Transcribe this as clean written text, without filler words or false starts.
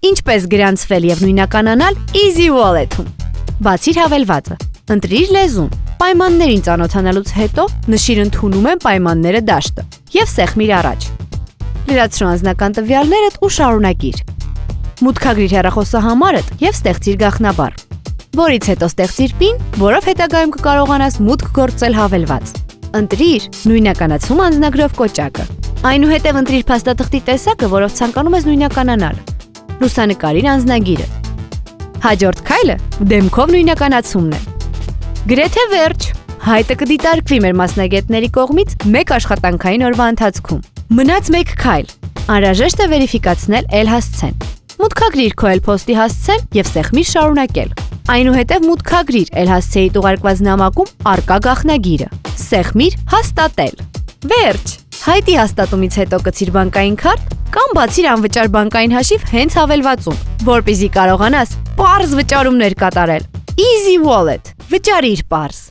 Ինչպես գրանցվել եւ նույնականանալ Easy Wallet-ում։ Բացիր հավելվածը, ընտրիր լեզուն, պայմաններին ծանոթանալուց հետո նշիր ընդունում եմ պայմանները դաշտը եւ սեղմիր առաջ։ Լրացրու անձնական տվյալներդ ու շարունակիր։ Մուտքագրիր հեռախոսահամարդ եւ ստեղծիր գաղտնաբառ, որից հետո ստեղծիր PIN, որով հետագայում կկարողանաս մուտք գործել հավելված։ Ընտրիր նույնականացում անձնագրով կոճակը։ Այնուհետև ընտրիր փաստաթղթի տեսակը, որով ցանկանում ես նույնականանալ։ Լուսանկարիր անձնագիրը։ Հաջորդ քայլը դեմքով նույնականացումն է։ Գրեթե վերջ։ Հայտը կդիտարկվի մեր մասնագետների կողմից մեկ աշխատանքային օրվա ընթացքում։ Մնաց մեկ քայլ։ Անհրաժեշտ է վերիֆիկացնել Էլ-հասցեն։ Մուտքագրիր քո Էլ-փոստի հասցեն եւ սեղմիր շարունակել։ Այնուհետև մուտքագրիր Էլ-հասցեի ուղարկված նամակում առկա գաղտնագիրը։ Սեղմիր հաստատել։ Վերջ։ Հայտի հաստատումից հետո կցիր բանկային քարտ կամ բացիր անվճար բանկային հաշիվ հենց հավելվածում, որպեսզի կարողանաս պարզ վճարումներ կատարել։ Easy Wallet։ Վճարիր պարզ։